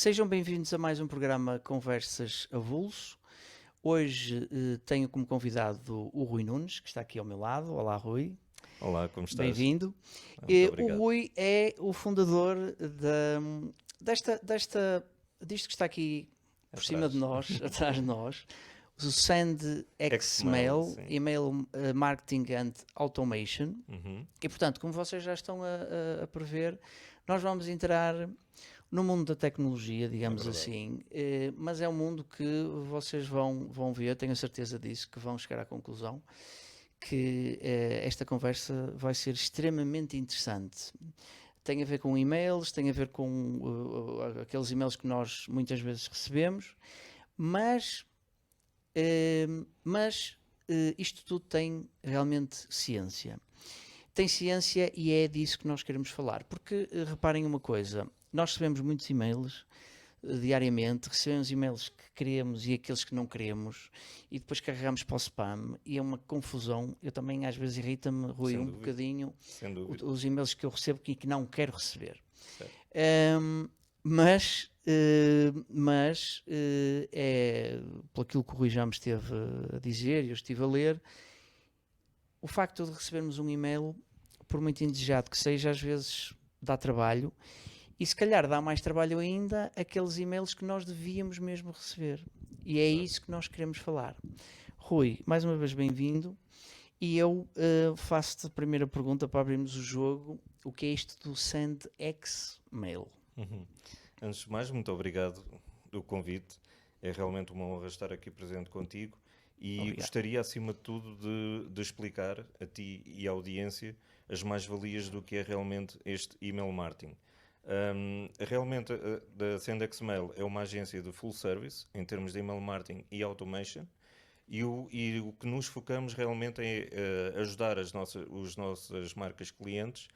Sejam bem-vindos a mais um programa Conversas Avulso. Hoje tenho como convidado o Rui Nunes, que está aqui ao meu lado. Olá, Rui. Olá, como estás? Bem-vindo. Muito O obrigado. Rui é o fundador disto que está aqui por cima de Atrás. nós, atrás de nós, o Xmail, SendXmail, sim. Email Marketing and Automation. Uhum. E, portanto, como vocês já estão a prever, nós vamos entrar no mundo da tecnologia, É digamos verdade. assim, mas é um mundo que vocês vão ver, tenho a certeza disso, que vão chegar à conclusão que esta conversa vai ser extremamente interessante. Tem a ver com e-mails, tem a ver com aqueles e-mails que nós muitas vezes recebemos, mas, isto tudo tem realmente ciência. Tem ciência e é disso que nós queremos falar. Porque reparem uma coisa, nós recebemos muitos e-mails diariamente, recebemos e-mails que queremos e aqueles que não queremos e depois carregamos para o spam e é uma confusão. Eu também às vezes irrita-me, Rui, Sem um dúvida. bocadinho Sem dúvida. os e-mails que eu recebo e que não quero receber. Certo. Um, é pelo aquilo que o Rui já me esteve a dizer e eu estive a ler, o facto de recebermos um e-mail, por muito indesejado que seja, às vezes dá trabalho e se calhar dá mais trabalho ainda aqueles e-mails que nós devíamos mesmo receber. E é Verdade. isso que nós queremos falar. Rui, mais uma vez bem-vindo. E eu faço-te a primeira pergunta para abrirmos o jogo. O que é isto do SendXmail? Uhum. Antes de mais, muito obrigado do convite. É realmente uma honra estar aqui presente contigo e Obrigado. gostaria, acima de tudo, de explicar a ti e à audiência as mais-valias do que é realmente este email marketing. Realmente, a SendXmail é uma agência de full service em termos de email marketing e automation. E o que nos focamos realmente é ajudar as nossas marcas clientes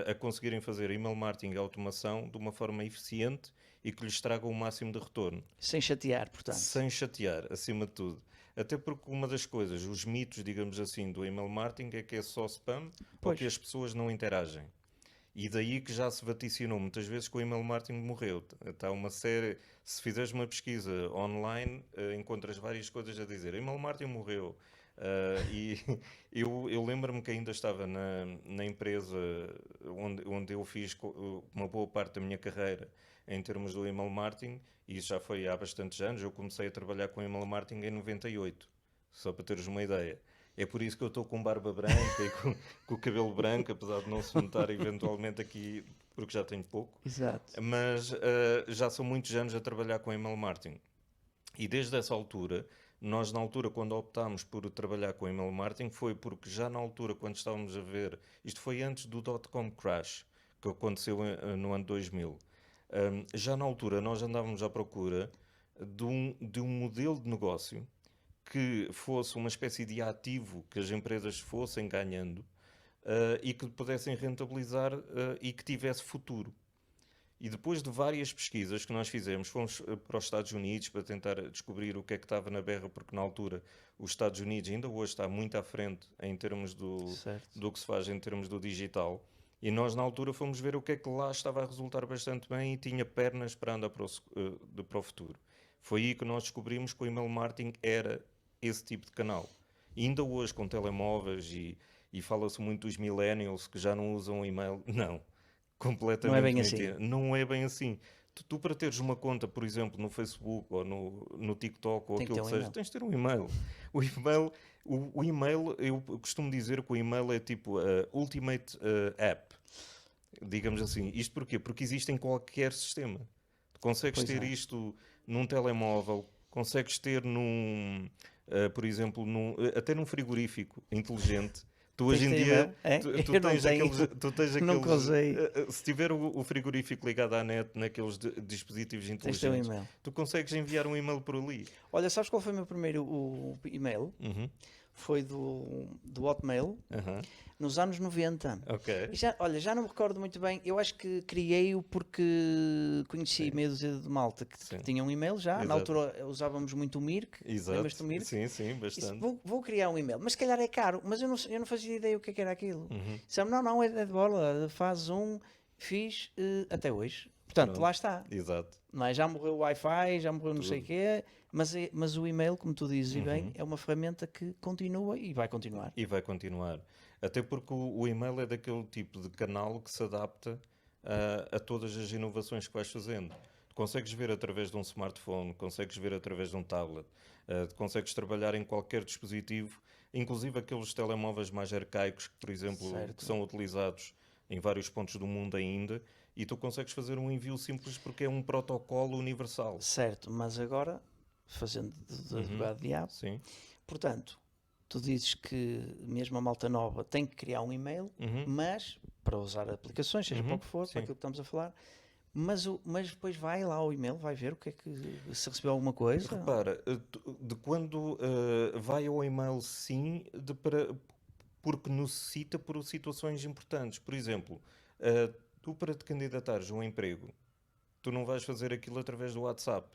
a conseguirem fazer email marketing e automação de uma forma eficiente e que lhes traga o máximo de retorno, Sem chatear, portanto. sem chatear, acima de tudo. Até porque uma das coisas, os mitos, digamos assim, do email marketing é que é só spam ou que Pois, as pessoas não interagem. E daí que já se vaticinou muitas vezes que o email marketing morreu. Está uma série, se fizeres uma pesquisa online, encontras várias coisas a dizer. Email marketing morreu. E eu lembro-me que ainda estava na empresa onde eu fiz uma boa parte da minha carreira em termos do email marketing, e isso já foi há bastantes anos. Eu comecei a trabalhar com email marketing em 98, só para teres uma ideia. É por isso que eu estou com barba branca e com o cabelo branco, apesar de não se notar eventualmente aqui, porque já tenho pouco. exato. Mas já são muitos anos a trabalhar com email marketing. E desde essa altura, nós na altura quando optámos por trabalhar com email marketing foi porque já na altura quando estávamos a ver, isto foi antes do dot-com crash, que aconteceu no ano 2000. Já na altura nós andávamos à procura de um modelo de negócio que fosse uma espécie de ativo que as empresas fossem ganhando e que pudessem rentabilizar e que tivesse futuro. E depois de várias pesquisas que nós fizemos, fomos para os Estados Unidos para tentar descobrir o que é que estava na berra, porque na altura os Estados Unidos ainda hoje está muito à frente em termos Certo. do que se faz em termos do digital. E nós na altura fomos ver o que é que lá estava a resultar bastante bem e tinha pernas para andar para o futuro. Foi aí que nós descobrimos que o email marketing era esse tipo de canal. E ainda hoje com telemóveis e fala-se muito dos millennials que já não usam e-mail. Não, Não é completamente bem assim. mentira. Não é bem assim. Tu para teres uma conta, por exemplo, no Facebook ou no TikTok ou Tem que aquilo ter que um seja, e-mail. tens de ter um e-mail. O e-mail, eu costumo dizer que o e-mail é tipo a ultimate app, digamos assim. Isto porquê? Porque existe em qualquer sistema. Tu consegues Pois ter é. isto num telemóvel, consegues ter por exemplo, até num frigorífico inteligente. Tu Tens hoje de em ter dia, e-mail? É? tu Eu não tens tenho. Nunca usei. se tiver o frigorífico ligado à net naqueles dispositivos Tens de ter um inteligentes, e-mail. tu consegues enviar um e-mail por ali. Olha, sabes qual foi o meu primeiro e-mail? Uhum. Foi do Hotmail, Aham. nos anos 90. Ok. E já, olha, já não me recordo muito bem. Eu acho que criei-o porque conheci Sim. meia dúzia de malta que Sim. tinha um e-mail já. Na Exato. altura usávamos muito o Mirk. Exato. Lembras-te do Mirk? Sim, sim, Disse, bastante. vou criar um e-mail, mas se calhar é caro. Mas eu não fazia ideia o que era aquilo. Uhum. Disse, não, não, é de bola. Faz um, fiz até hoje. Portanto, Pronto. lá está. Exato. Não é? Já morreu o Wi-Fi, já morreu não sei o Tudo. quê, mas o e-mail, como tu dizes e bem, Uhum. é uma ferramenta que continua e vai continuar. E vai continuar. Até porque o e-mail é daquele tipo de canal que se adapta a todas as inovações que vais fazendo. Consegues ver através de um smartphone, consegues ver através de um tablet, consegues trabalhar em qualquer dispositivo, inclusive aqueles telemóveis mais arcaicos, que, por exemplo, que Certo. são utilizados em vários pontos do mundo ainda, e tu consegues fazer um envio simples porque é um protocolo universal. Certo, mas agora, fazendo de Uhum. advogado diabo, Sim. portanto, tu dizes que mesmo a malta nova tem que criar um e-mail, Uhum. mas para usar aplicações, seja para o que for, para Sim. aquilo que estamos a falar, mas depois vai lá ao e-mail, vai ver o que é que se recebeu alguma coisa. Repara, de quando vai ao e-mail, sim, porque necessita por situações importantes. Por exemplo, tu para te candidatares a um emprego, tu não vais fazer aquilo através do WhatsApp.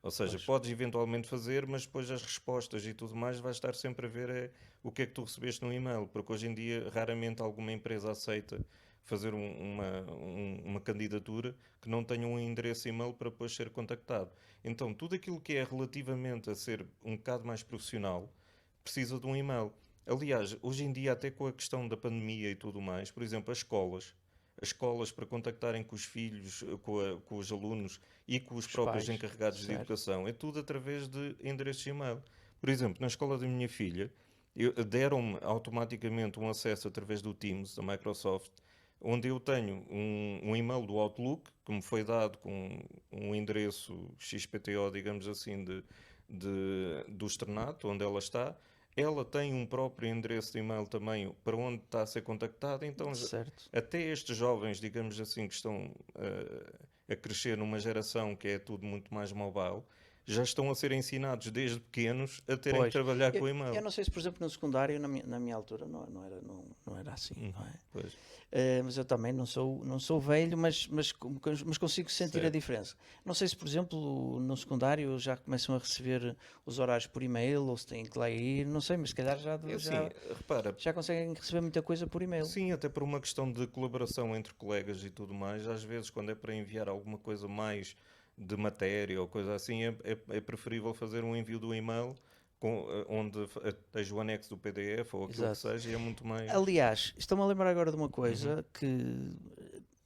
Ou seja, Pois, podes eventualmente fazer, mas depois as respostas e tudo mais vais estar sempre a ver o que é que tu recebeste no e-mail, porque hoje em dia raramente alguma empresa aceita fazer uma candidatura que não tenha um endereço e-mail para depois ser contactado. Então, tudo aquilo que é relativamente a ser um bocado mais profissional precisa de um e-mail. Aliás, hoje em dia, até com a questão da pandemia e tudo mais, por exemplo, as escolas para contactarem com os filhos, com os alunos e com os os próprios pais, encarregados de certo, educação, é tudo através de endereços de e-mail. Por exemplo, na escola da minha filha, deram-me automaticamente um acesso através do Teams, da Microsoft, onde eu tenho um e-mail do Outlook, que me foi dado com um endereço XPTO, digamos assim, do externato, onde ela está. Ela tem um próprio endereço de e-mail também para onde está a ser contactada, então certo. até estes jovens, digamos assim, que estão a crescer numa geração que é tudo muito mais mobile, já estão a ser ensinados desde pequenos a terem que Pois, trabalhar eu, com o eu e-mail. não sei se, por exemplo, no secundário, na minha altura, não era assim, não é? Pois, Mas eu também não sou velho, mas consigo sentir a certo. diferença. Não sei se, por exemplo, no secundário já começam a receber os horários por e-mail ou se têm que lá ir, não sei, mas se calhar já, É assim, já, repara, já conseguem receber muita coisa por e-mail. sim, até por uma questão de colaboração entre colegas e tudo mais, às vezes quando é para enviar alguma coisa mais de matéria ou coisa assim, é preferível fazer um envio do e-mail onde esteja o anexo do PDF ou aquilo que Exato. seja e é muito mais. Aliás, estou-me a lembrar agora de uma Uhum. coisa que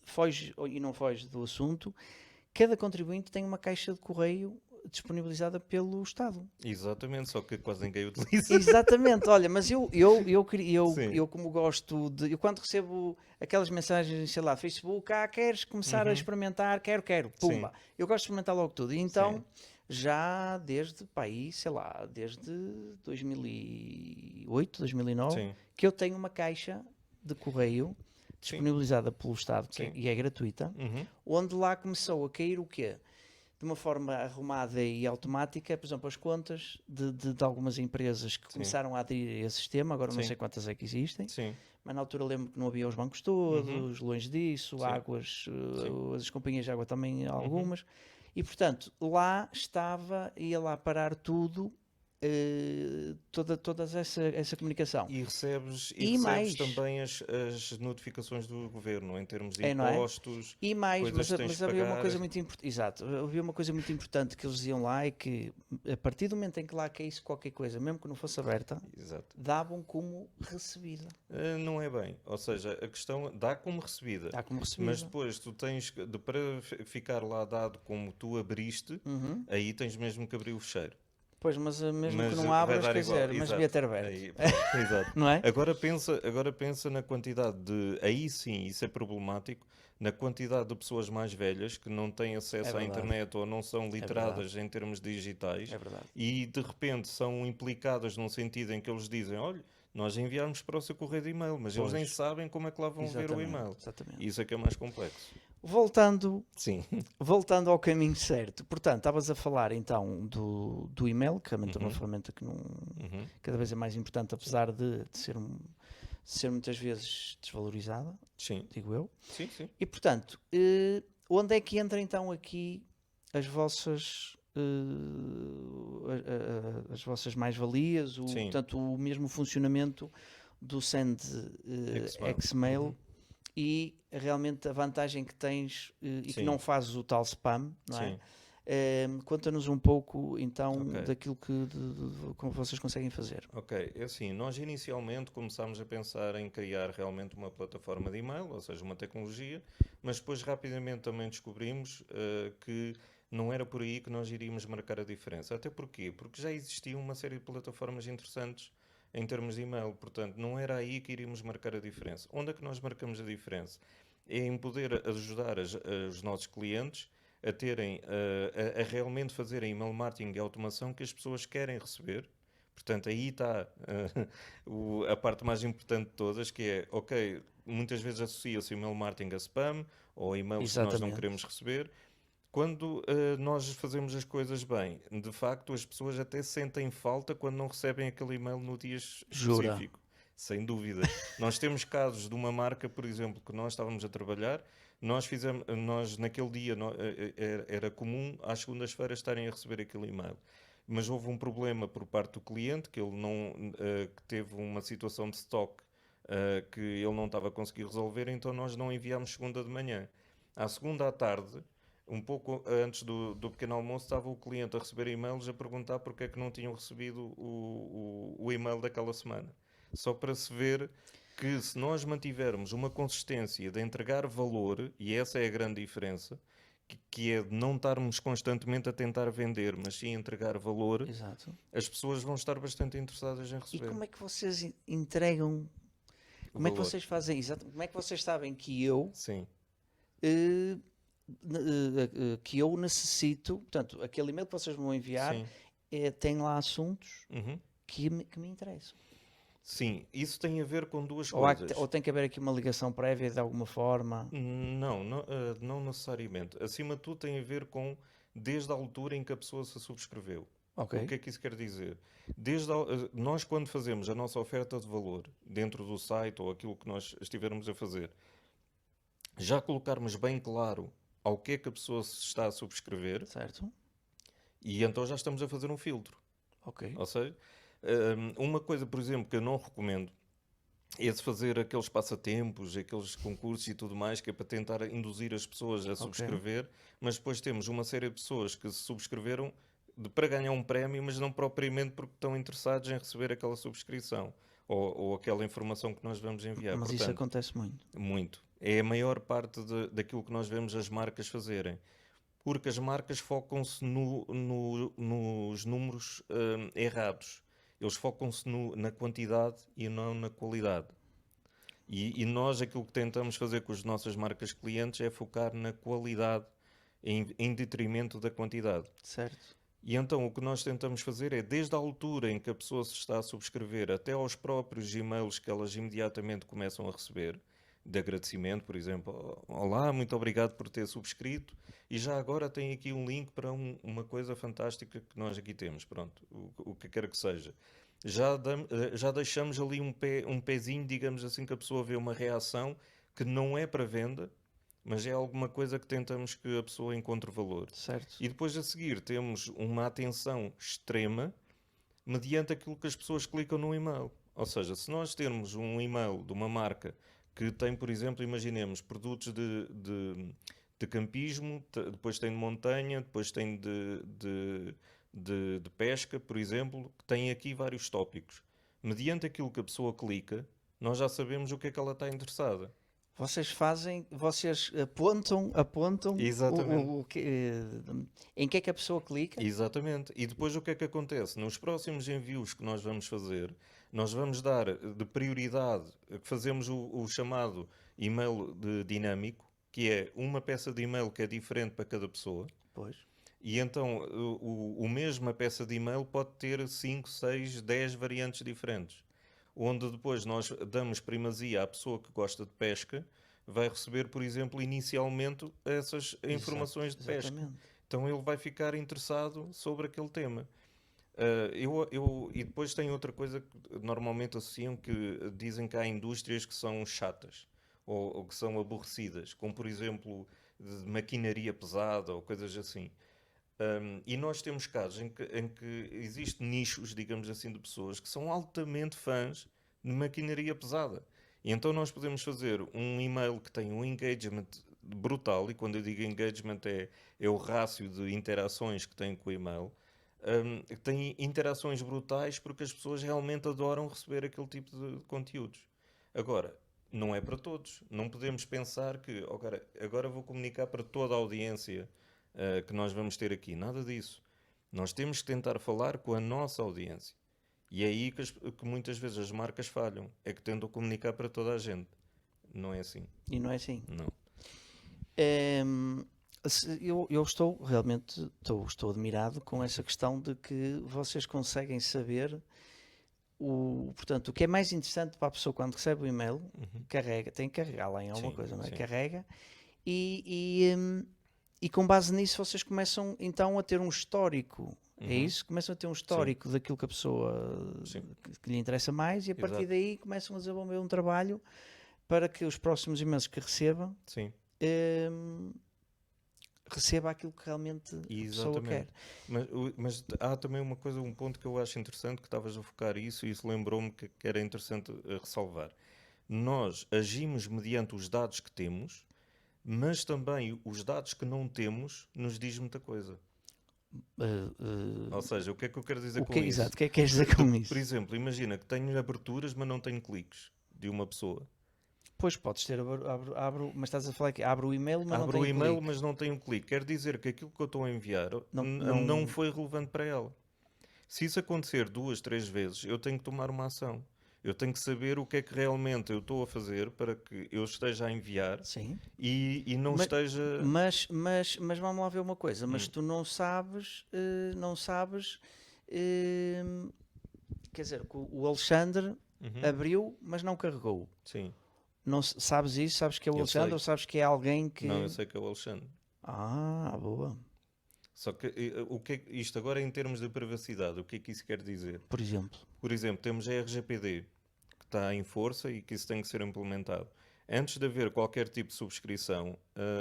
foge e não foge do assunto. Cada contribuinte tem uma caixa de correio disponibilizada pelo Estado. Exatamente, só que quase ninguém utiliza. Exatamente, olha, mas Sim. eu como gosto de. Eu quando recebo aquelas mensagens, sei lá, Facebook, queres começar a Uhum. experimentar? Quero, Sim, pumba. Eu gosto de experimentar logo tudo. E sim, então, já desde, pá, aí, sei lá, desde 2008, 2009, sim, que eu tenho uma caixa de correio sim, disponibilizada pelo Estado, sim. e é gratuita, Uhum. onde lá começou a cair o quê? De uma forma arrumada e automática, por exemplo, as contas de algumas empresas que Sim, começaram a aderir a esse sistema, agora não sim, sei quantas é que existem, sim. mas na altura lembro que não havia os bancos Uhum. todos, longe disso, Sim, águas, sim. as companhias de água também Uhum. algumas, e portanto lá ia lá parar tudo, toda essa comunicação. E E recebes mais, também as notificações do governo em termos de não é? impostos, E mais, coisas mas, que tens de mas havia uma pagar. coisa muito importante, exato, havia uma coisa muito importante que eles diziam lá, é que a partir do momento em que lá caísse qualquer coisa, mesmo que não fosse aberta, Exato. davam como recebida. Não é bem. Ou seja, a questão dá como recebida, Dá como mas recebida. depois tu tens para ficar lá dado como tu abriste, Uhum. aí tens mesmo que abrir o fecheiro. Pois, mas mesmo que Mas não vai abras, dar quer igual, dizer, mas devia exato. ter aberto, Aí, pronto, exato. não é? Agora pensa na quantidade de. Aí sim, isso é problemático. Na quantidade de pessoas mais velhas que não têm É acesso à verdade, internet ou não são é verdade, literadas em termos digitais é verdade. e de repente são implicadas num sentido em que eles dizem: olha, nós enviamos para o seu correio de e-mail, mas eles nem Pois, sabem como é que lá vão ver o exatamente, e-mail. E exatamente. isso é que é mais complexo. Voltando, Sim. voltando ao caminho certo, portanto, estavas a falar então do e-mail, que realmente é uma Uhum, ferramenta que não, uhum. cada vez é mais importante, apesar de ser muitas vezes desvalorizada, Sim, digo eu. sim, sim. E portanto, onde é que entra então aqui as vossas as vossas mais-valias, Sim. portanto, o mesmo funcionamento do Send Xmail. Xmail Uhum. e realmente a vantagem que tens e que Sim, não fazes o tal spam, não é? sim, Conta-nos um pouco então ok. daquilo que como vocês conseguem fazer. Ok, é assim, nós inicialmente começámos a pensar em criar realmente uma plataforma de e-mail, ou seja, uma tecnologia, mas depois rapidamente também descobrimos que não era por aí que nós iríamos marcar a diferença. Até porquê? Porque já existia uma série de plataformas interessantes em termos de e-mail, portanto, não era aí que iríamos marcar a diferença. Onde é que nós marcamos a diferença? É em poder ajudar os nossos clientes a terem, a realmente fazerem email marketing e automação que as pessoas querem receber. Portanto, aí está a parte mais importante de todas, que é, ok, muitas vezes associa-se o email marketing a spam ou e-mails que nós não queremos Exatamente. receber. Quando nós fazemos as coisas bem, de facto as pessoas até sentem falta quando não recebem aquele e-mail no dia Jura. específico. Sem dúvida. Nós temos casos de uma marca, por exemplo, que nós estávamos a trabalhar, nós naquele dia era comum às segundas-feiras estarem a receber aquele e-mail. Mas houve um problema por parte do cliente, que ele não, que teve uma situação de stock que ele não estava a conseguir resolver, então nós não enviámos segunda de manhã. À segunda à tarde, um pouco antes do pequeno almoço, estava o cliente a receber e-mails a perguntar porque é que não tinham recebido o e-mail daquela semana. Só para se ver que se nós mantivermos uma consistência de entregar valor, e essa é a grande diferença, que é de não estarmos constantemente a tentar vender, mas sim entregar valor, Exato. as pessoas vão estar bastante interessadas em E receber como é que vocês entregam? o Como é que valor. vocês fazem? Exato. Como é que vocês sabem Sim, eh, que eu necessito? Portanto, aquele e-mail que vocês me vão enviar sim. tem lá assuntos Uhum. que me interessam. Sim, isso tem a ver com duas Ou coisas. tem que haver aqui uma ligação prévia de alguma forma? Não, não, não necessariamente. Acima de tudo tem a ver com desde a altura em que a pessoa se subscreveu. Ok, O que é que isso quer dizer? Nós, quando fazemos a nossa oferta de valor dentro do site ou aquilo que nós estivermos a fazer, já colocarmos bem claro ao que é que a pessoa se está a subscrever certo? e então já estamos a fazer um filtro. Ok, Ou seja, uma coisa, por exemplo, que eu não recomendo é de fazer aqueles passatempos, aqueles concursos e tudo mais, que é para tentar induzir as pessoas a ok. subscrever, mas depois temos uma série de pessoas que se subscreveram para ganhar um prémio, mas não propriamente porque estão interessados em receber aquela subscrição ou aquela informação que nós vamos enviar. Mas isso Portanto, acontece muito. muito. É a maior parte daquilo que nós vemos as marcas fazerem. Porque as marcas focam-se nos números errados. Eles focam-se na quantidade e não na qualidade. E nós aquilo que tentamos fazer com as nossas marcas clientes é focar na qualidade em detrimento da quantidade. Certo? E então o que nós tentamos fazer é, desde a altura em que a pessoa se está a subscrever até aos próprios e-mails que elas imediatamente começam a receber, de agradecimento, por exemplo, olá, muito obrigado por ter subscrito, e já agora tem aqui um link para uma coisa fantástica que nós aqui temos, pronto, o que quer que seja. Já deixamos ali um pezinho, digamos assim, que a pessoa vê uma reação que não é para venda, mas é alguma coisa que tentamos que a pessoa encontre valor. Certo? E depois a seguir temos uma atenção extrema mediante aquilo que as pessoas clicam no e-mail. Ou seja, se nós termos um e-mail de uma marca que tem, por exemplo, imaginemos, produtos de campismo, depois tem de montanha, depois tem de pesca, por exemplo, que tem aqui vários tópicos. Mediante aquilo que a pessoa clica, nós já sabemos o que é que ela está interessada. Vocês apontam Exatamente. em que é que a pessoa clica? Exatamente. E depois o que é que acontece? Nos próximos envios que nós vamos fazer, nós vamos dar de prioridade, que fazemos o chamado e-mail dinâmico, que é uma peça de e-mail que é diferente para cada pessoa. Pois, E então o mesma peça de e-mail pode ter 5, 6, 10 variantes diferentes. Onde depois nós damos primazia à pessoa que gosta de pesca, vai receber, por exemplo, inicialmente essas informações de pesca. exatamente. Então ele vai ficar interessado sobre aquele tema. E depois tem outra coisa que normalmente associam que dizem que há indústrias que são chatas ou que são aborrecidas, como por exemplo de maquinaria pesada ou coisas assim. E nós temos casos em que existem nichos, digamos assim, de pessoas que são altamente fãs de maquinaria pesada. E então nós podemos fazer um e-mail que tem um engagement brutal, e quando eu digo engagement é o rácio de interações que tem com o e-mail. Tem interações brutais porque as pessoas realmente adoram receber aquele tipo de conteúdos. Agora, não é para todos. Não podemos pensar que agora vou comunicar para toda a audiência que nós vamos ter aqui. Nada disso. Nós temos que tentar falar com a nossa audiência. E é aí que muitas vezes as marcas falham. É que tentam comunicar para toda a gente. Não é assim. E não é assim. Não. Eu estou realmente estou admirado com essa questão de que vocês conseguem saber portanto, o que é mais interessante para a pessoa quando recebe o e-mail, tem que carregar lá em alguma Sim, coisa, não é? sim. Carrega e com base nisso vocês começam então a ter um histórico. É isso? Começam a ter um histórico daquilo que a pessoa Sim. que lhe interessa mais, e a partir Exato. daí começam a desenvolver um trabalho para que os próximos e-mails que recebam Sim. receba aquilo que realmente a pessoa quer. Exatamente. Mas há também uma coisa, um ponto que eu acho interessante, que estavas a focar isso, e isso lembrou-me que era interessante ressalvar. Nós agimos mediante os dados que temos, mas também os dados que não temos nos diz muita coisa. Ou seja, o que é que eu quero dizer com isso? Exato, o que é que queres dizer com isso? Por exemplo, imagina que tenho aberturas, mas não tenho cliques de uma pessoa. Pois podes ter, mas estás a falar que abre o e-mail, mas não Abro tem o e-mail, clique. mas não tenho clique. Quer dizer que aquilo que eu estou a enviar Não- não foi relevante para ela. Se isso acontecer 2, 3 vezes, eu tenho que tomar uma ação. Eu tenho que saber o que é que realmente eu estou a fazer para que eu esteja a enviar Sim. e não Mas- esteja. Mas vamos lá ver uma coisa, mas tu não sabes, quer dizer, que o Alexandre abriu, mas não carregou. Sim. Não sabes isso? Sabes que é o Eu Alexandre sei. ou sabes que é alguém que... Não, eu sei que é o Alexandre. Ah, boa. Só que isto agora em termos de privacidade, o que é que isso quer dizer? Por exemplo. Por exemplo, temos a RGPD, que está em força e que isso tem que ser implementado. Antes de haver qualquer tipo de subscrição,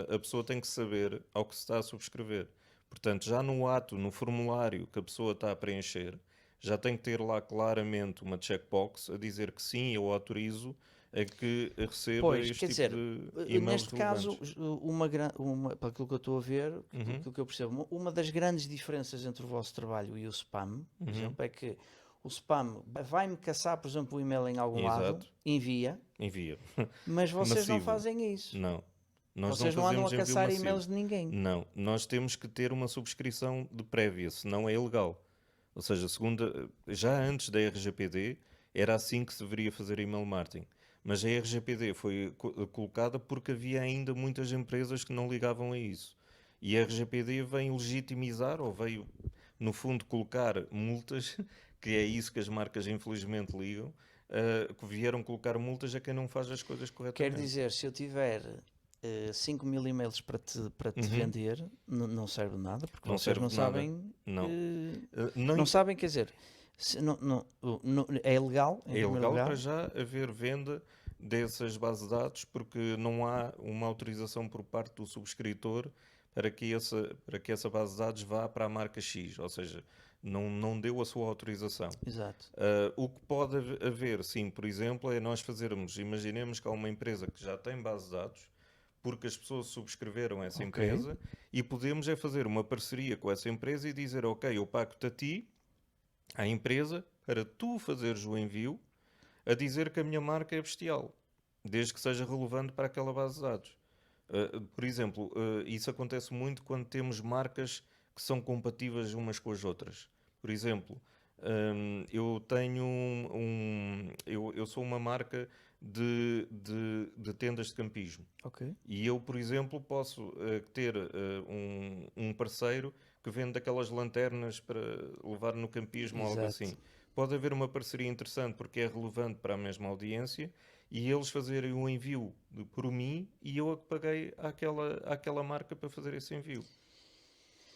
a pessoa tem que saber ao que se está a subscrever. Portanto, já no ato, no formulário que a pessoa está a preencher, já tem que ter lá claramente uma checkbox a dizer que sim, eu autorizo a que receba Pois, este quer tipo dizer, de e-mails neste caso, relevantes. para aquilo que eu estou a ver, aquilo que eu percebo, uma das grandes diferenças entre o vosso trabalho e o spam, por exemplo, é que o spam vai-me caçar, por exemplo, o e-mail em algum lado, Exato. envia, Envia. mas vocês não Massivo. fazem isso. Não. Nós Vocês não não andam a fazemos envio caçar massivo. e-mails de ninguém. Não, nós temos que ter uma subscrição de prévia, senão é ilegal. Ou seja, já antes da RGPD, era assim que se deveria fazer email marketing. Mas a RGPD foi colocada porque havia ainda muitas empresas que não ligavam a isso. E a RGPD vem legitimizar, ou veio, no fundo, colocar multas, que é isso que as marcas infelizmente ligam, que vieram colocar multas a quem não faz as coisas Quer corretamente. dizer, se eu tiver 5.000 e-mails para te vender, não serve de nada, porque Não vocês serve não de nada. sabem. Não. Não sabem, quer dizer, é ilegal. Em É primeiro ilegal lugar. para já haver venda dessas bases de dados porque não há uma autorização por parte do subscritor para que essa base de dados vá para a marca X, ou seja, não deu a sua autorização. Exato. O que pode haver, sim, por exemplo, é nós imaginemos que há uma empresa que já tem base de dados, porque as pessoas subscreveram essa empresa, e podemos fazer uma parceria com essa empresa e dizer, ok, eu pago-te a ti, à empresa, para tu fazeres o envio, a dizer que a minha marca é bestial, desde que seja relevante para aquela base de dados. Por exemplo, isso acontece muito quando temos marcas que são compatíveis umas com as outras. Por exemplo, eu tenho eu sou uma marca de tendas de campismo. Ok. E eu, por exemplo, posso ter um parceiro que vende aquelas lanternas para levar no campismo ou algo Exato. assim. Pode haver uma parceria interessante porque é relevante para a mesma audiência e eles fazerem o envio por mim e eu a que paguei àquela marca para fazer esse envio.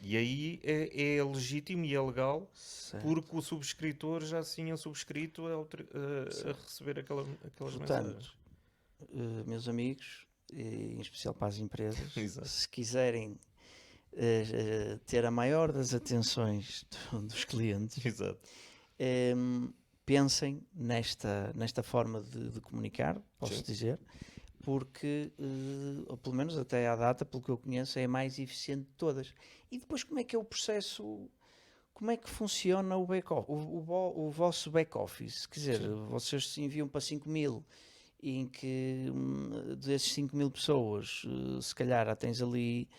E aí é legítimo e é legal, Certo. porque o subscritor já se tinha subscrito a receber aquelas mensagens. Meus amigos, e em especial para as empresas, Exato. se quiserem ter a maior das atenções dos clientes, Exato. pensem nesta forma de comunicar, posso Sim. dizer, porque, ou pelo menos até à data, pelo que eu conheço, é a mais eficiente de todas. E depois como é que é o processo, como é que funciona o o vosso back-office? Quer dizer, Sim. vocês se enviam para 5.000, em que desses 5.000 pessoas, se calhar tens ali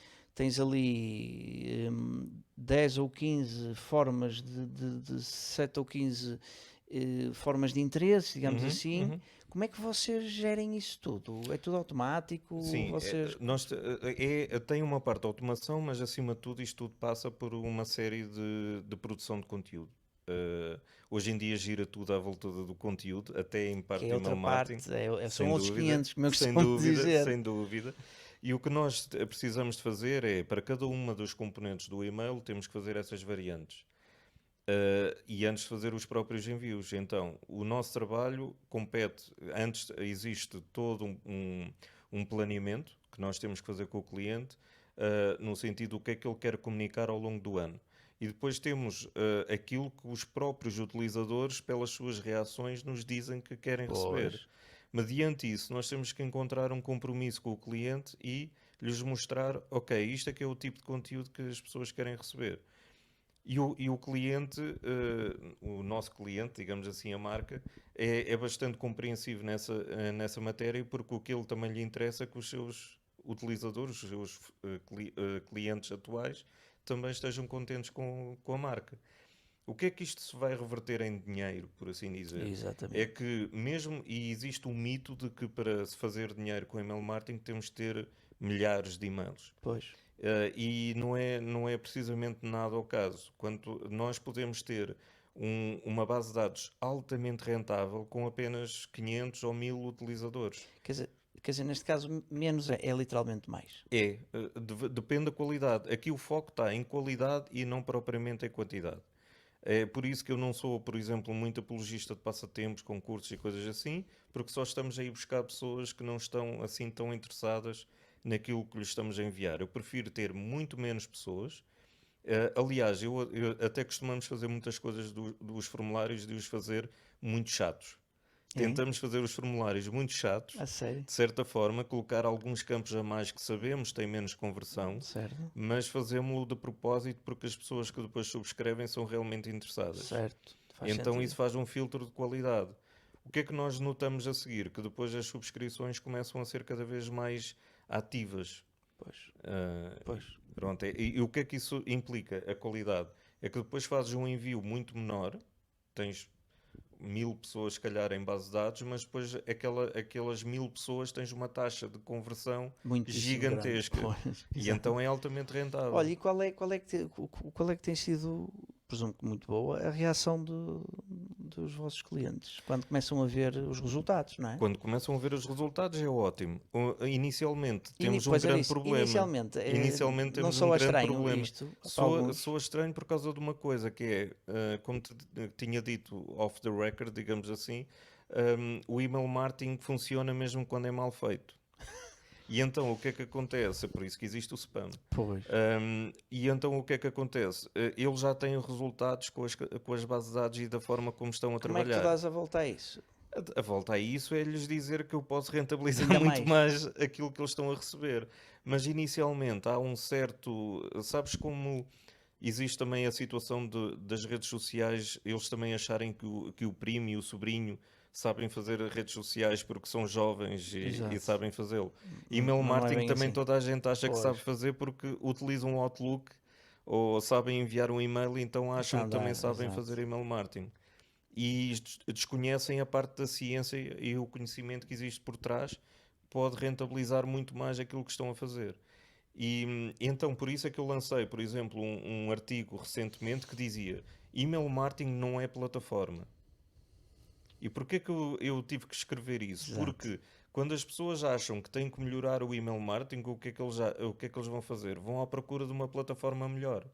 10 ou 15 formas de 7 ou 15 formas de interesse, digamos Uhum, assim. uhum. Como é que vocês gerem isso tudo? É tudo automático? Sim, Vocês. tem uma parte de automação, mas acima de tudo isto tudo passa por uma série de produção de conteúdo. Eh, Hoje em dia gira tudo à volta do conteúdo, até em Que parte é de email outra marketing, parte, são sem outros dúvida, 500, como eu sem costumo dúvida, dizer. sem dúvida. E o que nós precisamos de fazer é, para cada uma dos componentes do e-mail, temos que fazer essas variantes. E antes de fazer os próprios envios. Então, o nosso trabalho compete, antes existe todo um planeamento que nós temos que fazer com o cliente, no sentido do que é que ele quer comunicar ao longo do ano. E depois temos aquilo que os próprios utilizadores, pelas suas reações, nos dizem que querem receber. Pois, Mediante isso, nós temos que encontrar um compromisso com o cliente e lhes mostrar, ok, isto é que é o tipo de conteúdo que as pessoas querem receber. E o cliente, o nosso cliente, digamos assim, a marca, é bastante compreensivo nessa matéria, porque o que ele também lhe interessa é que os seus utilizadores, os seus clientes atuais, também estejam contentes com a marca. O que é que isto se vai reverter em dinheiro, por assim dizer? É exatamente. que mesmo, e existe um mito de que para se fazer dinheiro com email marketing temos de ter milhares de e-mails. Pois, E não é precisamente nada o caso. Quando nós podemos ter uma base de dados altamente rentável com apenas 500 ou 1000 utilizadores. quer dizer, quer dizer, neste caso, menos é literalmente mais. Depende da qualidade. Aqui o foco está em qualidade e não propriamente em quantidade. É por isso que eu não sou, por exemplo, muito apologista de passatempos, concursos e coisas assim, porque só estamos a ir buscar pessoas que não estão assim tão interessadas naquilo que lhes estamos a enviar. Eu prefiro ter muito menos pessoas. Aliás, eu até costumamos fazer muitas coisas dos formulários de os fazer muito chatos. É? Tentamos fazer os formulários muito chatos, A sério? de certa forma, colocar alguns campos a mais que sabemos têm menos conversão, Certo? mas fazemos-lo de propósito porque as pessoas que depois subscrevem são realmente interessadas. Certo. Faz Então sentido. isso faz um filtro de qualidade. O que é que nós notamos a seguir? Que depois as subscrições começam a ser cada vez mais ativas. Pois, Ah, pois. Pronto, e o que é que isso implica? A qualidade. É que depois fazes um envio muito menor, tens 1000 pessoas, se calhar, em base de dados, mas depois aquelas 1000 pessoas tens uma taxa de conversão Muitíssimo grande. gigantesca. Pois, E exato. então é altamente rentável. Olha, e qual é que tem sido, presumo que muito boa, a reação dos vossos clientes quando começam a ver os resultados, não é? Quando começam a ver os resultados é ótimo. Inicialmente temos um Pois era grande isso. problema. Inicialmente, Inicialmente não temos um soa grande estranho problema. isto para Soa, alguns. soa estranho por causa de uma coisa que é, como te tinha dito off the record, digamos assim, o email marketing funciona mesmo quando é mal feito. E então o que é que acontece? É por isso que existe o spam. Pois. E então o que é que acontece? Eles já têm resultados com as bases de dados e da forma como estão a Como é que tu trabalhar. dás a volta a isso? A volta a isso é lhes dizer que eu posso rentabilizar Ainda muito mais. mais aquilo que eles estão a receber. Mas inicialmente há um certo. Sabes como existe também a situação das redes sociais, eles também acharem que o primo e o sobrinho sabem fazer redes sociais porque são jovens e Exato. sabem fazê-lo. Email Mas não é marketing bem também assim. toda a gente acha que Pois. sabe fazer porque utilizam o Outlook ou sabem enviar um e-mail e então acham Então que também dá, sabem fazer exato. email marketing e desconhecem a parte da ciência e o conhecimento que existe por trás pode rentabilizar muito mais aquilo que estão a fazer. E então, por isso é que eu lancei, por exemplo, um artigo recentemente que dizia email marketing não é plataforma. E porquê que eu tive que escrever isso? Exato. Porque quando as pessoas acham que têm que melhorar o email marketing, o que é que eles vão fazer? Vão à procura de uma plataforma melhor.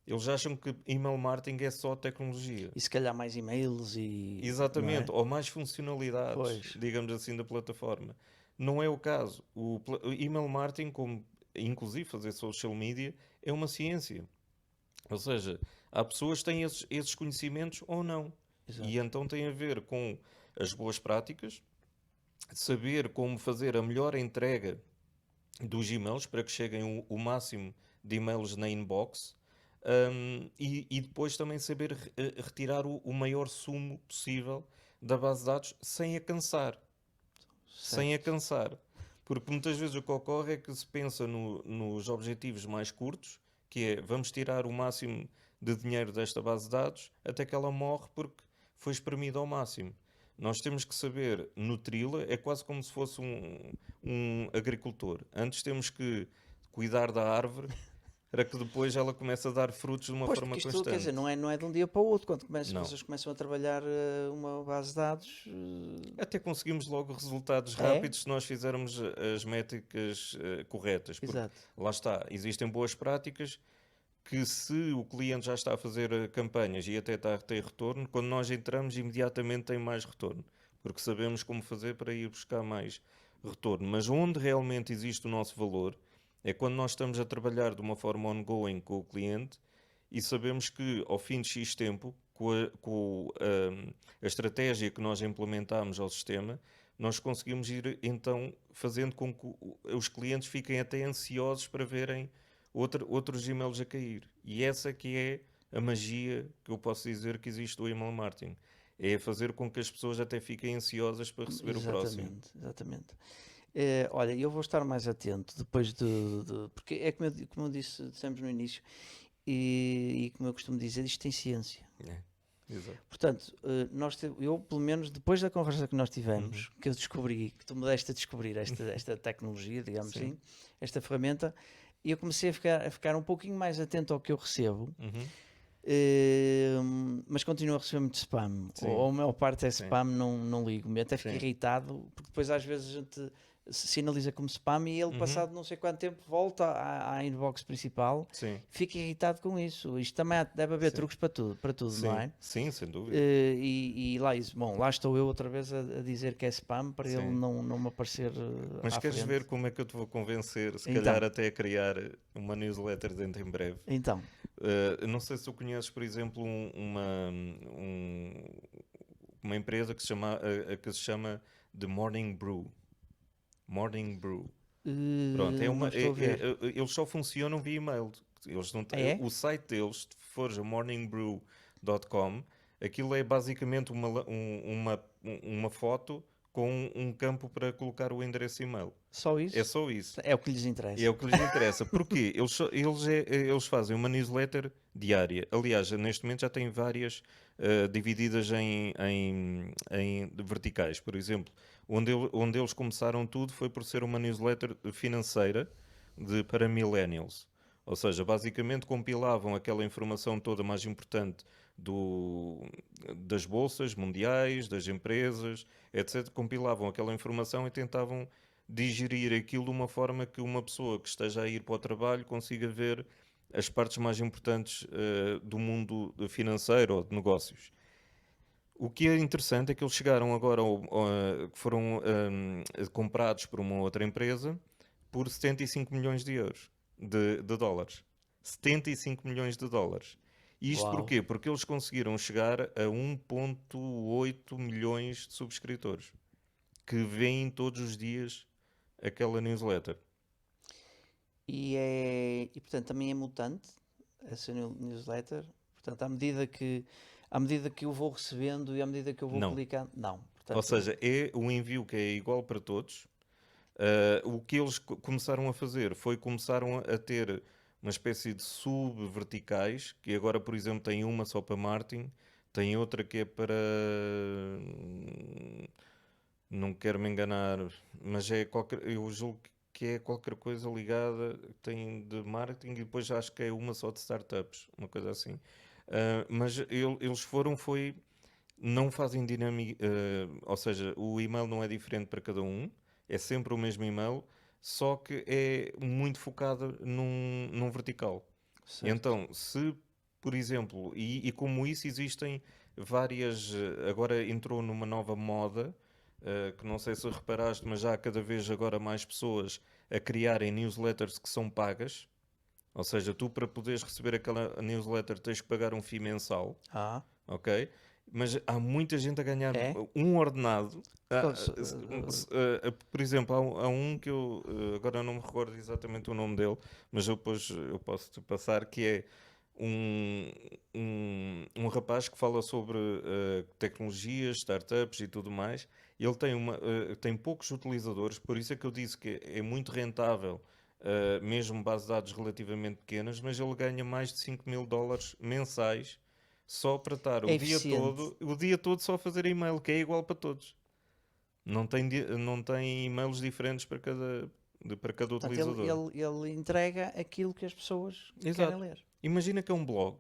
Eles acham que email marketing é só tecnologia. E se calhar mais e-mails e. Não Exatamente, é? ou mais funcionalidades, Pois. digamos assim, da plataforma. Não é o caso. O email marketing, como inclusive fazer social media, é uma ciência. Ou seja, há pessoas que têm esses conhecimentos ou não. Exato. E então tem a ver com as boas práticas, saber como fazer a melhor entrega dos e-mails para que cheguem o máximo de e-mails na inbox, e depois também saber retirar o maior sumo possível da base de dados sem a cansar. Sem a Certo. cansar. Porque muitas vezes o que ocorre é que se pensa nos objetivos mais curtos, que é vamos tirar o máximo de dinheiro desta base de dados até que ela morre porque foi espremida ao máximo. Nós temos que saber nutri-la, é quase como se fosse um agricultor. Antes temos que cuidar da árvore para que depois ela comece a dar frutos de uma Pois, forma porque isto, quer dizer, constante. não é de um dia para o outro. Quando Não. vocês começam a trabalhar uma base de dados, Até conseguimos logo resultados é? rápidos se nós fizermos as métricas corretas, porque Exato. lá está, existem boas práticas que se o cliente já está a fazer campanhas e até está a ter retorno, quando nós entramos imediatamente tem mais retorno, porque sabemos como fazer para ir buscar mais retorno. Mas onde realmente existe o nosso valor é quando nós estamos a trabalhar de uma forma ongoing com o cliente e sabemos que ao fim de X tempo, a estratégia que nós implementamos ao sistema, nós conseguimos ir então fazendo com que os clientes fiquem até ansiosos para verem outros e-mails a cair. E essa que é a magia que eu posso dizer que existe do email marketing. É fazer com que as pessoas até fiquem ansiosas para receber o próximo. Exatamente, exatamente. Olha, eu vou estar mais atento depois porque é como eu dissemos no início, e como eu costumo dizer, isto tem ciência. É, exato. Portanto, eu, pelo menos, depois da conversa que nós Uhum. tivemos, que eu descobri, que tu me deste a descobrir esta tecnologia, digamos Sim. assim, esta ferramenta, e eu comecei a ficar um pouquinho mais atento ao que eu recebo, Uhum. mas continuo a receber muito spam. Sim. Ou a maior parte é Sim. spam, não ligo-me. Até fico Sim. irritado, porque depois às vezes a gente sinaliza como spam e ele, Uhum. passado não sei quanto tempo, volta à inbox principal. Sim. Fico irritado com isso. Isto também deve haver Sim. truques para tudo, Sim. não é? Sim, sem dúvida. E lá, lá estou eu outra vez a dizer que é spam para ele Sim. não me aparecer Mas à queres frente. ver como é que eu te vou convencer, se Então. calhar até a criar uma newsletter dentro em breve? Então, Não sei se tu conheces, por exemplo, uma empresa que que se chama The Morning Brew. Morning Brew. Pronto, não estou a ver. eles só funcionam via e-mail. Eles não É? O site deles, se fores a morningbrew.com, aquilo é basicamente uma foto com um campo para colocar o endereço e-mail. Só isso? É só isso. É o que lhes E interessa. é o que lhes interessa. Porquê? Eles fazem uma newsletter diária. Aliás, neste momento já têm várias divididas em verticais. Por exemplo, onde eles começaram tudo foi por ser uma newsletter financeira para millennials. Ou seja, basicamente compilavam aquela informação toda mais importante das bolsas mundiais, das empresas, etc. Compilavam aquela informação e tentavam digerir aquilo de uma forma que uma pessoa que esteja a ir para o trabalho consiga ver as partes mais importantes do mundo financeiro ou de negócios. O que é interessante é que eles chegaram agora, que foram comprados por uma outra empresa por 75 milhões de euros, de dólares. 75 milhões de dólares. Isto Uau. porquê? Porque eles conseguiram chegar a 1,8 milhões de subscritores que veem todos os dias aquela newsletter. E portanto também é mutante essa newsletter. Portanto, à medida que eu vou recebendo e à medida que eu vou Não. clicando, não. Portanto, Ou seja, é o envio que é igual para todos. O que eles começaram a fazer foi começaram a ter uma espécie de subverticais, que agora, por exemplo, tem uma só para marketing, tem outra que é para... Não quero me enganar, mas eu julgo que é qualquer coisa ligada, tem de marketing e depois acho que é uma só de startups, uma coisa assim. Mas eles não fazem dinâmica, ou seja, o e-mail não é diferente para cada um, é sempre o mesmo e-mail, só que é muito focado num vertical. certo. Então, se, por exemplo, e como isso existem várias, agora entrou numa nova moda, que não sei se reparaste, mas já há cada vez agora mais pessoas a criarem newsletters que são pagas. Ou seja, tu para poderes receber aquela newsletter tens que pagar um FII mensal, Ah, ok? Mas há muita gente a ganhar É? um ordenado. Cons- Por exemplo, há um que eu agora não me recordo exatamente o nome dele, mas eu depois eu posso te passar, que é um, um rapaz que fala sobre tecnologias, startups e tudo mais. Ele tem poucos utilizadores, por isso é que eu disse que é muito rentável, mesmo base de dados relativamente pequenas, mas ele ganha mais de $5.000 mensais só para estar É eficiente. o dia todo só a fazer e-mail, que é igual para todos. Não tem e-mails diferentes para cada Portanto, utilizador. ele entrega aquilo que as pessoas querem Exato. ler. Imagina que é um blog.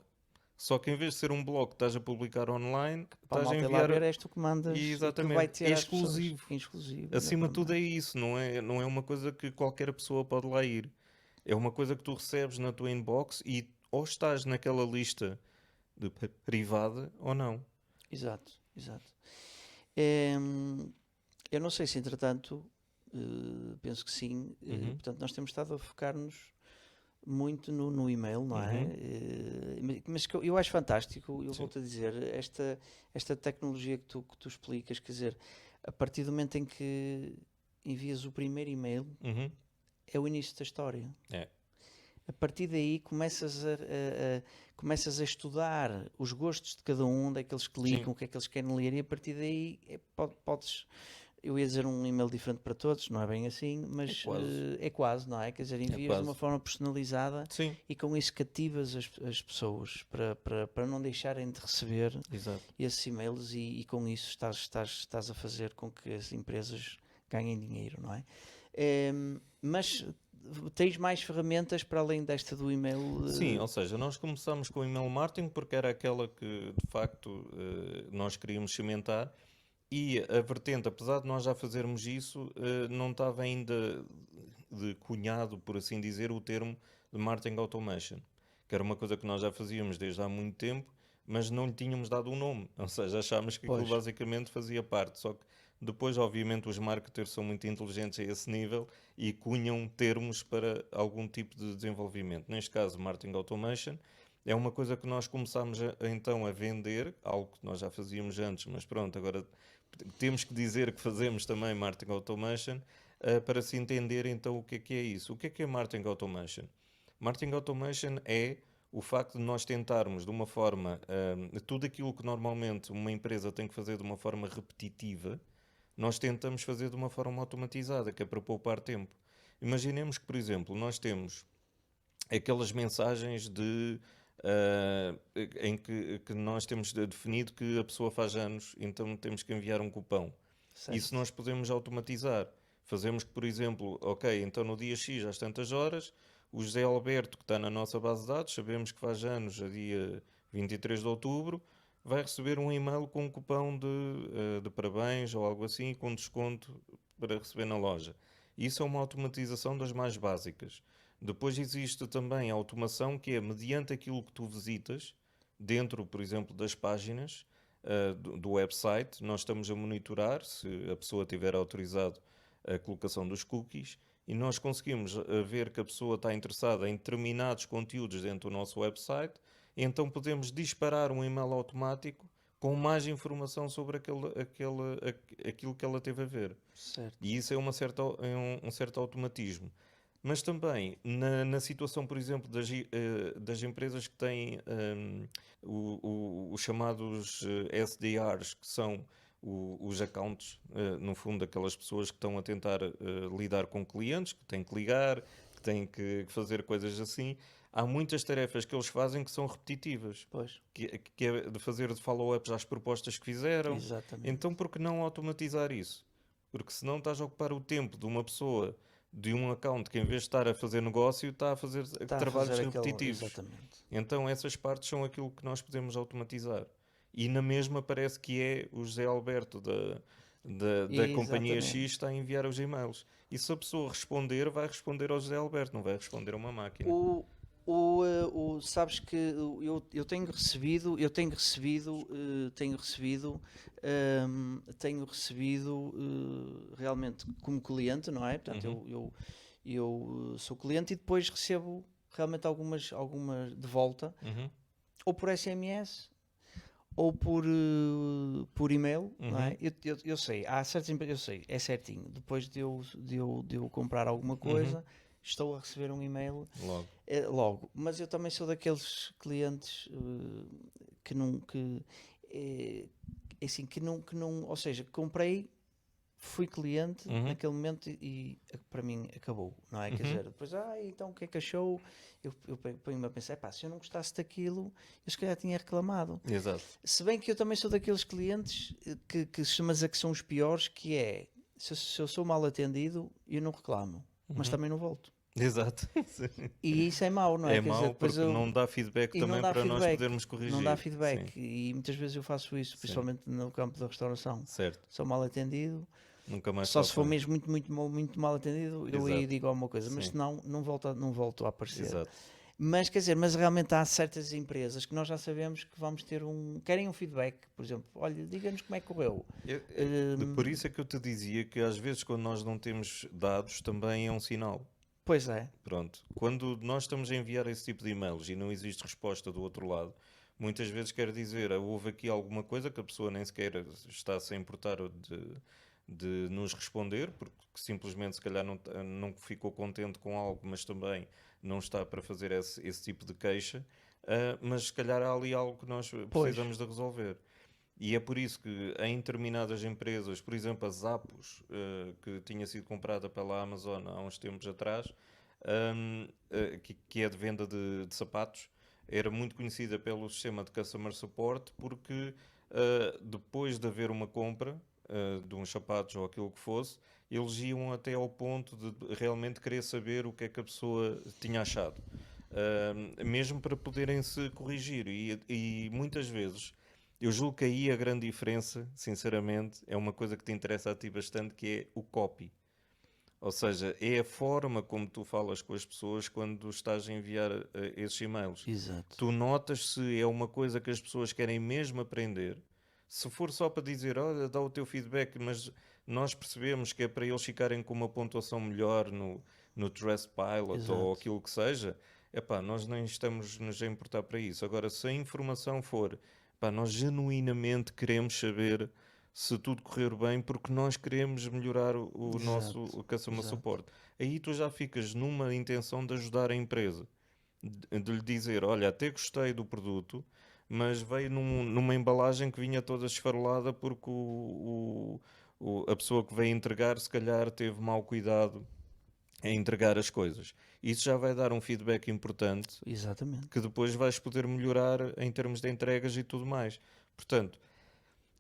Só que em vez de ser um blog que estás a publicar online, Para a estás a malta ir lá enviar. ver, és tu que E mandas e que vai exatamente, é ter às pessoas. exclusivo. Exclusivo, Acima de tudo é exatamente. isso, não é uma coisa que qualquer pessoa pode lá ir. É uma coisa que tu recebes na tua inbox e ou estás naquela lista de privada ou não. Exato, exato. Em, eu não sei se, entretanto, penso que sim. Uhum, Portanto, nós temos estado a focar-nos muito no e-mail, não é? uhum, Mas que eu acho fantástico, eu sim, volto a dizer, esta tecnologia que tu explicas, quer dizer, a partir do momento em que envias o primeiro e-mail, uhum, é o início da história. é, A partir daí começas a estudar os gostos de cada um, daqueles que sim, clicam, o que é que eles querem ler, e a partir daí podes, eu ia dizer um e-mail diferente para todos, não é bem assim, é mas quase, é quase, não é? Quer dizer, é envias de uma quase, forma personalizada sim, e com isso cativas as pessoas para não deixarem de receber exato. esses e-mails e com isso estás a fazer com que as empresas ganhem dinheiro, não é? Mas tens mais ferramentas para além desta do e-mail? Sim, ou seja, nós começamos com o email marketing porque era aquela que de facto nós queríamos cimentar. E a vertente, apesar de nós já fazermos isso, não estava ainda de cunhado, por assim dizer, o termo de marketing automation, que era uma coisa que nós já fazíamos desde há muito tempo, mas não lhe tínhamos dado um nome. Ou seja, achámos que aquilo Pois, basicamente fazia parte. Só que depois, obviamente, os marketers são muito inteligentes a esse nível e cunham termos para algum tipo de desenvolvimento. Neste caso, marketing automation. É uma coisa que nós começámos então a vender, algo que nós já fazíamos antes, mas pronto, agora temos que dizer que fazemos também marketing automation, para se entender então o que é isso. O que é marketing automation? Marketing automation é o facto de nós tentarmos de uma forma, tudo aquilo que normalmente uma empresa tem que fazer de uma forma repetitiva, nós tentamos fazer de uma forma automatizada, que é para poupar tempo. Imaginemos que, por exemplo, nós temos aquelas mensagens em que nós temos definido que a pessoa faz anos, então temos que enviar um cupão. Isso certo. nós podemos automatizar. Fazemos que, por exemplo, ok, então no dia X, às tantas horas, o José Alberto, que está na nossa base de dados, sabemos que faz anos a dia 23 de outubro, vai receber um e-mail com um cupão de parabéns ou algo assim, com desconto para receber na loja. Isso é uma automatização das mais básicas. Depois existe também a automação que é mediante aquilo que tu visitas, dentro, por exemplo, das páginas do website, nós estamos a monitorar se a pessoa tiver autorizado a colocação dos cookies e nós conseguimos ver que a pessoa está interessada em determinados conteúdos dentro do nosso website, e então podemos disparar um e-mail automático com mais informação sobre aquilo que ela teve a ver. Certo. E isso é um certo automatismo. Mas também na situação, por exemplo, das empresas que têm os chamados SDRs, que são os accounts, no fundo, aquelas pessoas que estão a tentar lidar com clientes, que têm que ligar, que têm que fazer coisas assim. Há muitas tarefas que eles fazem que são repetitivas, Pois, que é de fazer de follow-ups às propostas que fizeram. exatamente. Então, por que não automatizar isso? Porque senão estás a ocupar o tempo de uma pessoa, de um account que em vez de estar a fazer negócio, está a fazer Está a trabalhos fazer aquele. repetitivos. Exatamente. Então essas partes são aquilo que nós podemos automatizar. E na mesma parece que é o José Alberto da companhia X Exatamente. está a enviar os e-mails. E se a pessoa responder, vai responder ao José Alberto, não vai responder a uma máquina. O, sabes que eu tenho recebido realmente como cliente, não é? Portanto, Uhum, eu sou cliente e depois recebo realmente algumas de volta, uhum, ou por SMS, ou por e-mail, não é? Uhum. Eu sei, há certas empresas, eu sei, é certinho. Depois de eu comprar alguma Uhum. coisa, estou a receber um e-mail Logo. logo. Mas eu também sou daqueles clientes que não, eh, assim, que não, ou seja, comprei, fui cliente Uhum. naquele momento e para mim acabou, não é? Quer Uhum. dizer, depois, então o que é que achou? Eu ponho-me a pensar, pá, se eu não gostasse daquilo, eu se calhar tinha reclamado. Exato. Se bem que eu também sou daqueles clientes que se chama a que são os piores, que é, se eu sou mal atendido, eu não reclamo, mas Uhum. também não volto. Exato. Sim. E isso é mau, não é? É Quer dizer, mau depois porque eu... não dá feedback E não também dá para nós feedback, podermos não dá corrigir. Sim, feedback. E muitas vezes eu faço isso, sim, principalmente no campo da restauração. certo. Sou mal atendido, Nunca mais só se faço for isso. mesmo muito mal atendido, eu aí Exato. digo alguma coisa, mas Sim, senão não volto a aparecer. exato. Mas quer dizer, mas realmente há certas empresas que nós já sabemos que vamos ter querem um feedback, por exemplo, olha, diga-nos como é que correu. Por isso é que eu te dizia que às vezes quando nós não temos dados também é um sinal. Pois é, Pronto. Quando nós estamos a enviar esse tipo de e-mails e não existe resposta do outro lado, muitas vezes quer dizer, houve aqui alguma coisa que a pessoa nem sequer está a se importar de nos responder, porque simplesmente se calhar não ficou contente com algo, mas também não está para fazer esse tipo de queixa. Mas se calhar há ali algo que nós pois, precisamos de resolver. E é por isso que em determinadas empresas, por exemplo a Zappos, que tinha sido comprada pela Amazon há uns tempos atrás, que é de venda de sapatos, era muito conhecida pelo sistema de customer support porque depois de haver uma compra de uns sapatos ou aquilo que fosse, eles iam até ao ponto de realmente querer saber o que é que a pessoa tinha achado. Mesmo para poderem se corrigir. E muitas vezes eu julgo que aí a grande diferença, sinceramente, é uma coisa que te interessa a ti bastante, que é o copy. Ou seja, é a forma como tu falas com as pessoas quando estás a enviar esses e-mails. exato, Tu notas se é uma coisa que as pessoas querem mesmo aprender. Se for só para dizer, olha, dá o teu feedback, mas nós percebemos que é para eles ficarem com uma pontuação melhor no Trustpilot ou exato, aquilo que seja, epá, nós nem estamos nos a importar para isso. Agora, se a informação for, pá, nós genuinamente queremos saber se tudo correr bem, porque nós queremos melhorar o nosso exato, customer exato, support. Aí tu já ficas numa intenção de ajudar a empresa, de lhe dizer, olha, até gostei do produto, mas veio numa embalagem que vinha toda esfarelada porque a pessoa que veio entregar se calhar teve mau cuidado em entregar as coisas. Isso já vai dar um feedback importante exatamente, que depois vais poder melhorar em termos de entregas e tudo mais. Portanto,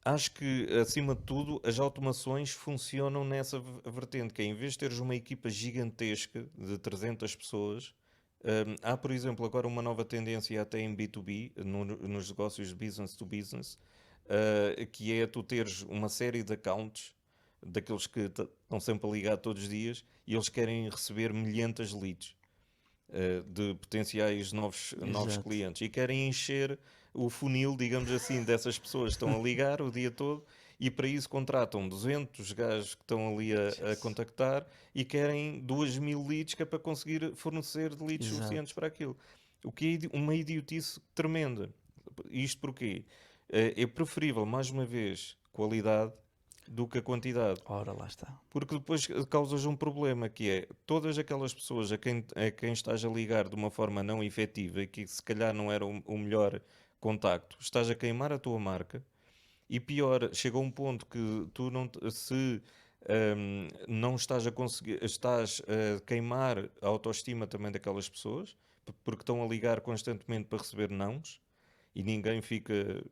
acho que, acima de tudo, as automações funcionam nessa vertente, que é, em vez de teres uma equipa gigantesca de 300 pessoas, há, por exemplo, agora uma nova tendência até em B2B, nos negócios de business to business, que é tu teres uma série de accounts, daqueles que estão sempre a ligar todos os dias, e eles querem receber milhentas leads de potenciais novos exato, clientes e querem encher o funil, digamos assim, dessas pessoas que estão a ligar o dia todo e para isso contratam 200 gajos que estão ali a yes, contactar e querem 2000 leads que é para conseguir fornecer de leads suficientes exato. para aquilo. O que é uma idiotice tremenda. Isto porquê? É preferível, mais uma vez, qualidade do que a quantidade. Ora, lá está. Porque depois causas um problema que é todas aquelas pessoas a quem estás a ligar de uma forma não efetiva e que se calhar não era o melhor contacto, estás a queimar a tua marca e pior, chega um ponto que tu não, se não estás a conseguir, estás a queimar a autoestima também daquelas pessoas porque estão a ligar constantemente para receber nãos e ninguém fica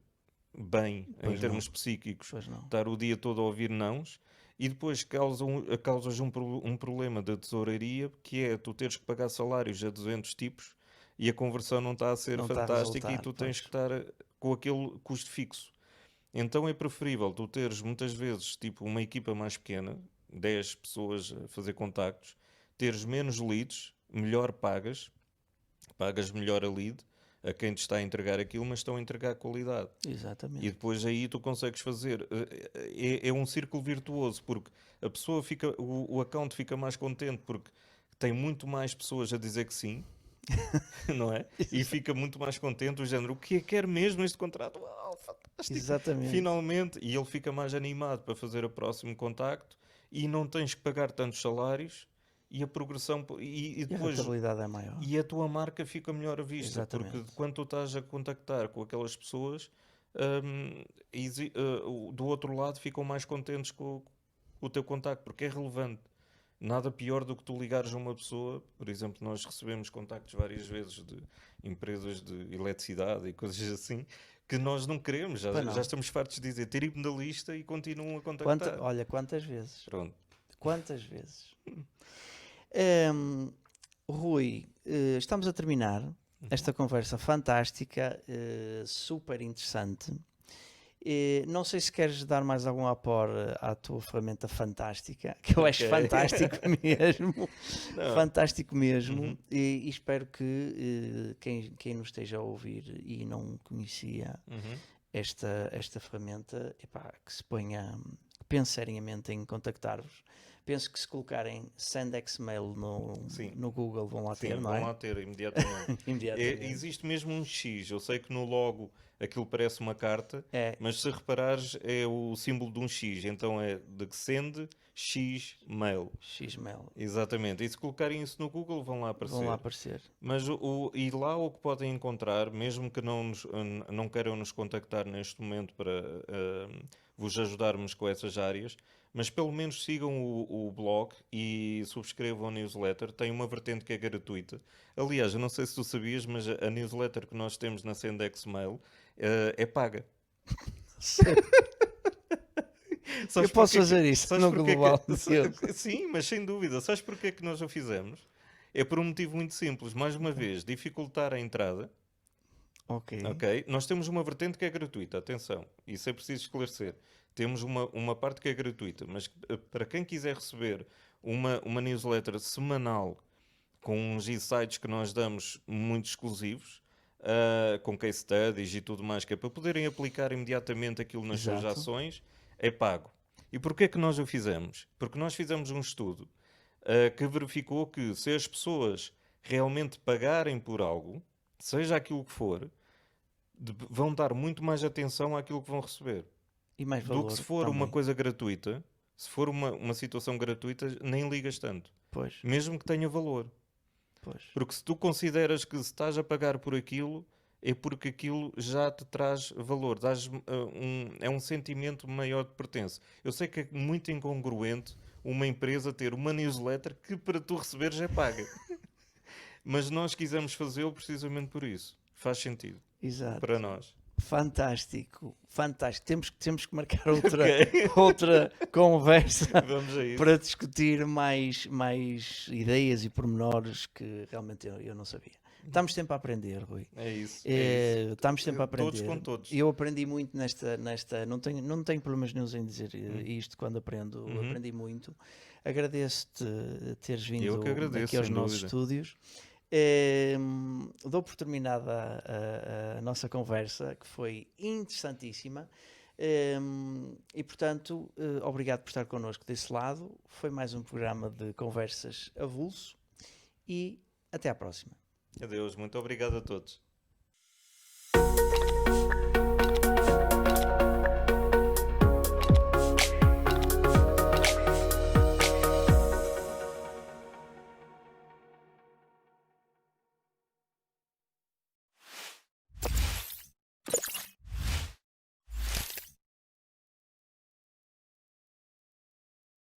bem em Pois não, termos psíquicos pois não. estar o dia todo a ouvir nãos e depois causas um problema de tesouraria que é tu teres que pagar salários a 200 tipos e a conversão não está a ser Não está a fantástica e resultar, tu tens que pois. estar com aquele custo fixo. Então é preferível tu teres muitas vezes tipo uma equipa mais pequena, 10 pessoas a fazer contactos, teres menos leads, melhor pagas melhor a lead a quem te está a entregar aquilo, mas estão a entregar qualidade. E Exatamente. depois aí tu consegues fazer. É um círculo virtuoso, porque a pessoa fica, o account fica mais contente porque tem muito mais pessoas a dizer que sim, não é? E fica muito mais contente, o género, o que é que quer mesmo este contrato? Uau, fantástico! Exatamente. Finalmente, e ele fica mais animado para fazer o próximo contacto e não tens que pagar tantos salários e a progressão e E a depois rentabilidade é maior. e a tua marca fica melhor à vista, porque Exatamente. quando tu estás a contactar com aquelas pessoas, do outro lado ficam mais contentes com o teu contacto, porque é relevante. Nada pior do que tu ligares a uma pessoa, por exemplo, nós recebemos contactos várias vezes de empresas de eletricidade e coisas assim, que nós não queremos, já, Pois não. já estamos fartos de dizer, tirem-me da lista e continuam a contactar. Olha, quantas vezes? Pronto. Quantas vezes? Rui, estamos a terminar esta conversa fantástica, super interessante. Não sei se queres dar mais algum aporte à tua ferramenta fantástica, que eu acho Ok. fantástico mesmo, Não. fantástico mesmo, Uhum. e espero que quem nos esteja a ouvir e não conhecia Uhum. esta ferramenta, epá, que se ponha, que pense seriamente em contactar-vos. Penso que se colocarem SendXmail Sim. no Google vão lá Sim, ter, não vão é? lá ter imediatamente. Imediatamente. Existe mesmo um X. Eu sei que no logo aquilo parece uma carta, É, mas se reparares é o símbolo de um X. Então é de que send X mail. Xmail. Exatamente. E se colocarem isso no Google vão lá aparecer. Vão lá aparecer. Mas e lá o que podem encontrar, mesmo que não queiram nos contactar neste momento para vos ajudarmos com essas áreas, mas pelo menos sigam o blog e subscrevam a newsletter. Tem uma vertente que é gratuita. Aliás, eu não sei se tu sabias, mas a newsletter que nós temos na SendXmail é paga. Eu posso fazer isso Sabes no porquê global. Sim, mas sem dúvida. Sabes porquê que nós o fizemos? É por um motivo muito simples. Mais uma vez, dificultar a entrada. Ok. Ok? Nós temos uma vertente que é gratuita, atenção. Isso é preciso esclarecer. Temos uma parte que é gratuita, mas para quem quiser receber uma newsletter semanal com uns insights que nós damos muito exclusivos, com case studies e tudo mais, que é para poderem aplicar imediatamente aquilo nas suas Exato. ações, é pago. E porquê que nós o fizemos? Porque nós fizemos um estudo que verificou que se as pessoas realmente pagarem por algo, seja aquilo que for, vão dar muito mais atenção àquilo que vão receber. E mais Do que valor se for uma também. coisa gratuita, se for uma situação gratuita, nem ligas tanto. Pois, Mesmo que tenha valor. pois. Porque se tu consideras que se estás a pagar por aquilo, é porque aquilo já te traz valor. É um sentimento maior de pertença. Eu sei que é muito incongruente uma empresa ter uma newsletter que para tu receberes é paga. Mas nós quisemos fazê-lo precisamente por isso. Faz sentido. Exato. Para nós. Fantástico, fantástico. Temos que marcar Ok. outra conversa Vamos a isso. para discutir mais ideias e pormenores que realmente eu não sabia. Estamos sempre a aprender, Rui. É isso. É isso. Estamos sempre a aprender. Todos com todos. Eu aprendi muito nesta não tenho problemas nenhum em dizer isto quando aprendo. Uhum. Aprendi muito. Agradeço-te teres vindo Eu que agradeço, aqui aos sem nossos dúvida. estúdios. Dou por terminada a nossa conversa, que foi interessantíssima. E portanto, obrigado por estar connosco desse lado. Foi mais um programa de conversas avulso e até à próxima. Adeus. Muito obrigado a todos.